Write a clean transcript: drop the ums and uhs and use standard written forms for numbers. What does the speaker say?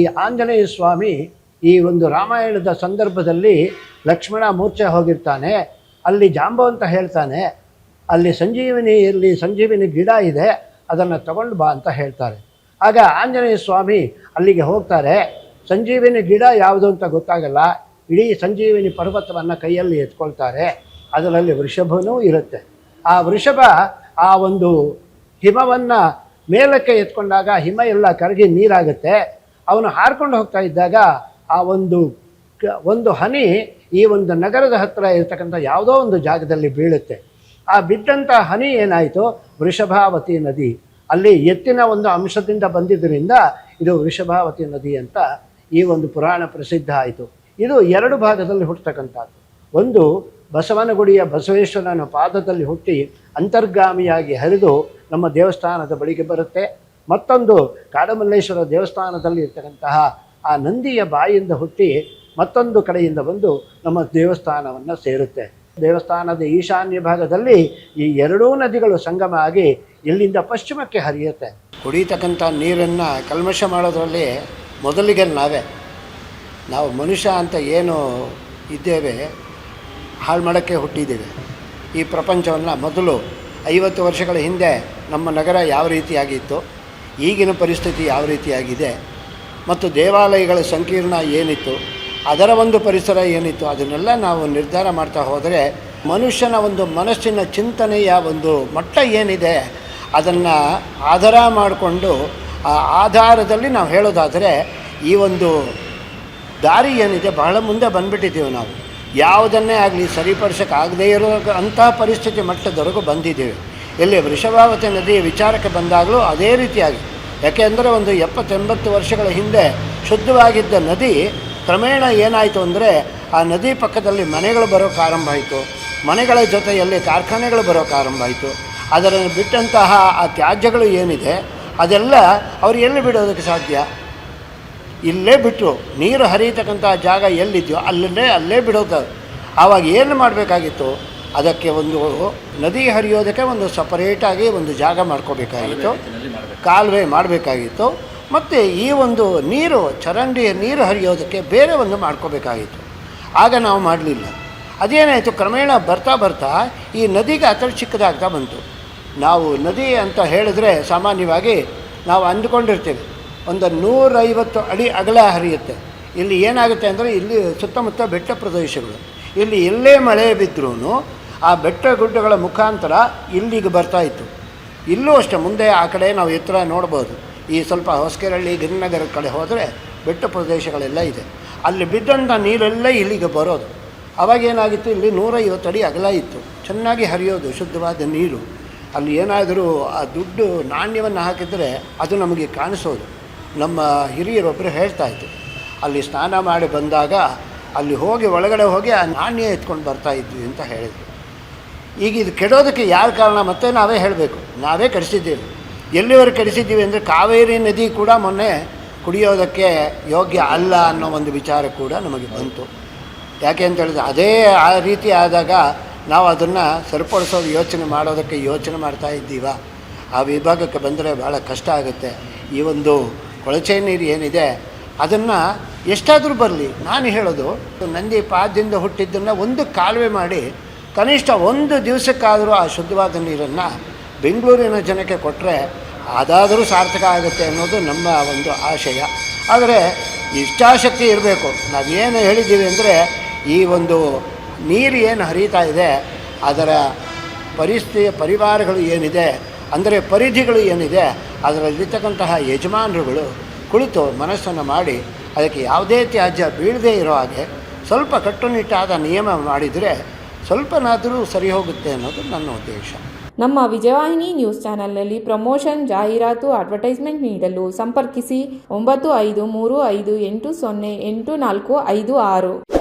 ಈ ಆಂಜನೇಯ ಸ್ವಾಮಿ ಈ ಒಂದು ರಾಮಾಯಣದ ಸಂದರ್ಭದಲ್ಲಿ ಲಕ್ಷ್ಮಣ ಮೂರ್ಛೆ ಹೋಗಿರ್ತಾನೆ, ಅಲ್ಲಿ ಜಾಂಬವಂತ ಹೇಳ್ತಾನೆ, ಅಲ್ಲಿ ಸಂಜೀವಿನಿ ಗಿಡ ಇದೆ, ಅದನ್ನು ತಗೊಂಡು ಬಾ ಅಂತ ಹೇಳ್ತಾರೆ. ಆಗ ಆಂಜನೇಯ ಸ್ವಾಮಿ ಅಲ್ಲಿಗೆ ಹೋಗ್ತಾರೆ. ಸಂಜೀವಿನಿ ಗಿಡ ಯಾವುದು ಅಂತ ಗೊತ್ತಾಗಲ್ಲ, ಇಡೀ ಸಂಜೀವಿನಿ ಪರ್ವತವನ್ನು ಕೈಯಲ್ಲಿ ಎತ್ಕೊಳ್ತಾರೆ. ಅದರಲ್ಲಿ ವೃಷಭನೂ ಇರುತ್ತೆ. ಆ ವೃಷಭ ಆ ಒಂದು ಹಿಮವನ್ನು ಮೇಲಕ್ಕೆ ಎತ್ಕೊಂಡಾಗ ಹಿಮ ಎಲ್ಲ ಕರಗಿ ನೀರಾಗುತ್ತೆ. ಅವನು ಹಾರ್ಕೊಂಡು ಹೋಗ್ತಾ ಇದ್ದಾಗ ಆ ಒಂದು ಹನಿ ಈ ಒಂದು ನಗರದ ಹತ್ತಿರ ಇರ್ತಕ್ಕಂಥ ಯಾವುದೋ ಒಂದು ಜಾಗದಲ್ಲಿ ಬೀಳುತ್ತೆ. ಆ ಬಿದ್ದಂಥ ಹನಿ ಏನಾಯಿತು, ವೃಷಭಾವತಿ ನದಿ. ಅಲ್ಲಿ ಎತ್ತಿನ ಒಂದು ಅಂಶದಿಂದ ಬಂದಿದ್ದರಿಂದ ಇದು ವೃಷಭಾವತಿ ನದಿ ಅಂತ ಈ ಒಂದು ಪುರಾಣ ಪ್ರಸಿದ್ಧ ಆಯಿತು. ಇದು 2 ಭಾಗದಲ್ಲಿ ಹುಟ್ಟತಕ್ಕಂಥದ್ದು. ಒಂದು ಬಸವನಗುಡಿಯ ಬಸವೇಶ್ವರನ ಪಾದದಲ್ಲಿ ಹುಟ್ಟಿ ಅಂತರ್ಗಾಮಿಯಾಗಿ ಹರಿದು ನಮ್ಮ ದೇವಸ್ಥಾನದ ಬಳಿಗೆ ಬರುತ್ತೆ. ಮತ್ತೊಂದು ಕಾಡಮಲ್ಲೇಶ್ವರ ದೇವಸ್ಥಾನದಲ್ಲಿ ಇರ್ತಕ್ಕಂತಹ ಆ ನಂದಿಯ ಬಾಯಿಂದ ಹುಟ್ಟಿ ಮತ್ತೊಂದು ಕಡೆಯಿಂದ ಬಂದು ನಮ್ಮ ದೇವಸ್ಥಾನವನ್ನು ಸೇರುತ್ತೆ. ದೇವಸ್ಥಾನದ ಈಶಾನ್ಯ ಭಾಗದಲ್ಲಿ ಈ 2 ನದಿಗಳು ಸಂಗಮ ಆಗಿ ಇಲ್ಲಿಂದ ಪಶ್ಚಿಮಕ್ಕೆ ಹರಿಯುತ್ತೆ. ಕುಡಿಯತಕ್ಕಂಥ ನೀರನ್ನು ಕಲ್ಮಶ ಮಾಡೋದ್ರಲ್ಲಿ ಮೊದಲಿಗೆ ನಾವು ಮನುಷ್ಯ ಅಂತ ಏನು ಇದ್ದೇವೆ ಹಾಳು ಮಾಡೋಕ್ಕೆ ಹುಟ್ಟಿದ್ದೇವೆ. ಈ ಪ್ರಪಂಚವನ್ನು ಮೊದಲು 50 ವರ್ಷಗಳ ಹಿಂದೆ ನಮ್ಮ ನಗರ ಯಾವ ರೀತಿಯಾಗಿತ್ತು, ಈಗಿನ ಪರಿಸ್ಥಿತಿ ಯಾವ ರೀತಿಯಾಗಿದೆ, ಮತ್ತು ದೇವಾಲಯಗಳ ಸಂಕೀರ್ಣ ಏನಿತ್ತು, ಅದರ ಒಂದು ಪರಿಸರ ಏನಿತ್ತು, ಅದನ್ನೆಲ್ಲ ನಾವು ನಿರ್ಧಾರ ಮಾಡ್ತಾ ಹೋದರೆ ಮನುಷ್ಯನ ಒಂದು ಮನಸ್ಸಿನ ಚಿಂತನೆಯ ಒಂದು ಮಟ್ಟ ಏನಿದೆ ಅದನ್ನು ಆಧಾರ ಮಾಡಿಕೊಂಡು ಆ ಆಧಾರದಲ್ಲಿ ನಾವು ಹೇಳೋದಾದರೆ ಈ ಒಂದು ದಾರಿ ಏನಿದೆ ಬಹಳ ಮುಂದೆ ಬಂದುಬಿಟ್ಟಿದ್ದೀವಿ. ನಾವು ಯಾವುದನ್ನೇ ಆಗಲಿ ಸರಿಪಡಿಸೋಕ್ಕಾಗದೇ ಇರೋ ಅಂತಹ ಪರಿಸ್ಥಿತಿ ಮಟ್ಟದವರೆಗೂ ಬಂದಿದ್ದೇವೆ. ಇಲ್ಲಿ ವೃಷಭಾವತಿ ನದಿಯ ವಿಚಾರಕ್ಕೆ ಬಂದಾಗಲೂ ಅದೇ ರೀತಿಯಾಗಿ, ಯಾಕೆಂದರೆ ಒಂದು 70-80 ವರ್ಷಗಳ ಹಿಂದೆ ಶುದ್ಧವಾಗಿದ್ದ ನದಿ ಕ್ರಮೇಣ ಏನಾಯಿತು ಅಂದರೆ ಆ ನದಿ ಪಕ್ಕದಲ್ಲಿ ಮನೆಗಳು ಬರೋಕ್ಕೆ ಆರಂಭ ಆಯಿತು, ಮನೆಗಳ ಜೊತೆಯಲ್ಲಿ ಕಾರ್ಖಾನೆಗಳು ಬರೋಕ್ಕೆ ಆರಂಭ ಆಯಿತು. ಅದನ್ನು ಬಿಟ್ಟಂತಹ ಆ ತ್ಯಾಜ್ಯಗಳು ಏನಿದೆ ಅದೆಲ್ಲ ಅವ್ರು ಎಲ್ಲಿ ಬಿಡೋದಕ್ಕೆ ಸಾಧ್ಯ? ಇಲ್ಲೇ ಬಿಟ್ಟರು. ನೀರು ಹರಿಯತಕ್ಕಂಥ ಜಾಗ ಎಲ್ಲಿದೆಯೋ ಅಲ್ಲೇ ಬಿಡೋದು. ಆವಾಗ ಏನು ಮಾಡಬೇಕಾಗಿತ್ತು, ಅದಕ್ಕೆ ಒಂದು ನದಿ ಹರಿಯೋದಕ್ಕೆ ಒಂದು ಸಪರೇಟಾಗಿ ಒಂದು ಜಾಗ ಮಾಡ್ಕೋಬೇಕಾಗಿತ್ತು, ಕಾಲುವೆ ಮಾಡಬೇಕಾಗಿತ್ತು. ಮತ್ತು ಈ ಒಂದು ನೀರು ಚರಂಡಿ ನೀರು ಹರಿಯೋದಕ್ಕೆ ಬೇರೆ ಒಂದು ಮಾಡ್ಕೋಬೇಕಾಗಿತ್ತು. ಆಗ ನಾವು ಮಾಡಲಿಲ್ಲ. ಅದೇನಾಯಿತು, ಕ್ರಮೇಣ ಬರ್ತಾ ಈ ನದಿಗೆ ಅತಿ ಚಿಕ್ಕದಾಗ್ತಾ ಬಂತು. ನಾವು ನದಿ ಅಂತ ಹೇಳಿದ್ರೆ ಸಾಮಾನ್ಯವಾಗಿ ನಾವು ಅಂದುಕೊಂಡಿರ್ತೀವಿ ಒಂದು 150 ಅಡಿ ಅಗಲ ಹರಿಯುತ್ತೆ. ಇಲ್ಲಿ ಏನಾಗುತ್ತೆ ಅಂದರೆ ಇಲ್ಲಿ ಸುತ್ತಮುತ್ತ ಬೆಟ್ಟ ಪ್ರದೇಶಗಳು, ಇಲ್ಲಿ ಎಲ್ಲೇ ಮಳೆ ಬಿದ್ದರೂ ಆ ಬೆಟ್ಟ ಗುಡ್ಡಗಳ ಮುಖಾಂತರ ಇಲ್ಲಿಗೆ ಬರ್ತಾಯಿತ್ತು. ಇಲ್ಲೂ ಅಷ್ಟೇ ಮುಂದೆ ಆ ಕಡೆ ನಾವು ಎತ್ತರ ನೋಡ್ಬೋದು. ಈ ಸ್ವಲ್ಪ ಹೊಸಕೆರಳ್ಳಿ ಗಿರಿನಗರ ಕಡೆ ಹೋದರೆ ಬೆಟ್ಟ ಪ್ರದೇಶಗಳೆಲ್ಲ ಇದೆ. ಅಲ್ಲಿ ಬಿದ್ದಂಥ ನೀರೆಲ್ಲ ಇಲ್ಲಿಗೆ ಬರೋದು. ಅವಾಗೇನಾಗಿತ್ತು, ಇಲ್ಲಿ 150 ಅಡಿ ಅಗಲ ಇತ್ತು, ಚೆನ್ನಾಗಿ ಹರಿಯೋದು ಶುದ್ಧವಾದ ನೀರು. ಅಲ್ಲಿ ಏನಾದರೂ ಆ ದುಡ್ಡು ನಾಣ್ಯವನ್ನು ಹಾಕಿದರೆ ಅದು ನಮಗೆ ಕಾಣಿಸೋದು. ನಮ್ಮ ಹಿರಿಯರೊಬ್ಬರು ಹೇಳ್ತಾಯಿದ್ರು, ಅಲ್ಲಿ ಸ್ನಾನ ಮಾಡಿ ಬಂದಾಗ ಅಲ್ಲಿ ಒಳಗಡೆ ಹೋಗಿ ಆ ನಾಣ್ಯ ಎತ್ಕೊಂಡು ಬರ್ತಾಯಿದ್ವಿ ಅಂತ ಹೇಳಿದರು. ಈಗ ಇದು ಕೆಡೋದಕ್ಕೆ ಯಾರು ಕಾರಣ? ಮತ್ತೆ ನಾವೇ ಹೇಳಬೇಕು, ನಾವೇ ಕೆಡಿಸಿದ್ದೇವೆ. ಎಲ್ಲಿವರೆಗೆ ಕೆಡಿಸಿದ್ದೀವಿ ಅಂದರೆ ಕಾವೇರಿ ನದಿ ಕೂಡ ಮೊನ್ನೆ ಕುಡಿಯೋದಕ್ಕೆ ಯೋಗ್ಯ ಅಲ್ಲ ಅನ್ನೋ ಒಂದು ವಿಚಾರ ಕೂಡ ನಮಗೆ ಬಂತು. ಯಾಕೆ ಅಂತ ಹೇಳಿದ್ರೆ ಅದೇ ಆ ರೀತಿ ಆದಾಗ ನಾವು ಅದನ್ನು ಸರಿಪಡಿಸೋದು ಯೋಚನೆ ಮಾಡ್ತಾ ಇದ್ದೀವ. ಆ ವಿಭಾಗಕ್ಕೆ ಬಂದರೆ ಭಾಳ ಕಷ್ಟ ಆಗುತ್ತೆ. ಈ ಒಂದು ಕೊಳಚೆ ನೀರು ಏನಿದೆ ಅದನ್ನು ಎಷ್ಟಾದರೂ ಬರಲಿ, ನಾನು ಹೇಳೋದು ನಂದಿ ಪಾದದಿಂದ ಹುಟ್ಟಿದ್ದನ್ನು ಒಂದು ಕಾಲುವೆ ಮಾಡಿ ಕನಿಷ್ಠ 1 ದಿವಸಕ್ಕಾದರೂ ಆ ಶುದ್ಧವಾದ ನೀರನ್ನು ಬೆಂಗಳೂರಿನ ಜನಕ್ಕೆ ಕೊಟ್ಟರೆ ಅದಾದರೂ ಸಾರ್ಥಕ ಆಗುತ್ತೆ ಅನ್ನೋದು ನಮ್ಮ ಒಂದು ಆಶಯ. ಆದರೆ ಇಚ್ಛಾಶಕ್ತಿ ಇರಬೇಕು. ನಾವೇನು ಹೇಳಿದ್ದೀವಿ ಅಂದರೆ ಈ ಒಂದು ನೀರು ಏನು ಹರಿತಾ ಇದೆ ಅದರ ಪರಿವಾರಗಳು ಏನಿದೆ ಅಂದರೆ ಪರಿಧಿಗಳು ಏನಿದೆ ಅದರಲ್ಲಿರ್ತಕ್ಕಂತಹ ಯಜಮಾನರುಗಳು ಕುಳಿತು ಮನಸ್ಸನ್ನು ಮಾಡಿ ಅದಕ್ಕೆ ಯಾವುದೇ ತ್ಯಾಜ್ಯ ಬೀಳದೇ ಇರೋ ಹಾಗೆ ಸ್ವಲ್ಪ ಕಟ್ಟುನಿಟ್ಟಾದ ನಿಯಮ ಮಾಡಿದರೆ ಸ್ವಲ್ಪನಾದರೂ ಸರಿ ಹೋಗುತ್ತೆ ಅನ್ನೋದು ನನ್ನ ಉದ್ದೇಶ. ನಮ್ಮ ವಿಜಯವಾಹಿನಿ ನ್ಯೂಸ್ ಚಾನೆಲ್ನಲ್ಲಿ ಪ್ರಮೋಷನ್, ಜಾಹೀರಾತು, ಅಡ್ವರ್ಟೈಸ್ಮೆಂಟ್ ನೀಡಲು ಸಂಪರ್ಕಿಸಿ 9535808456.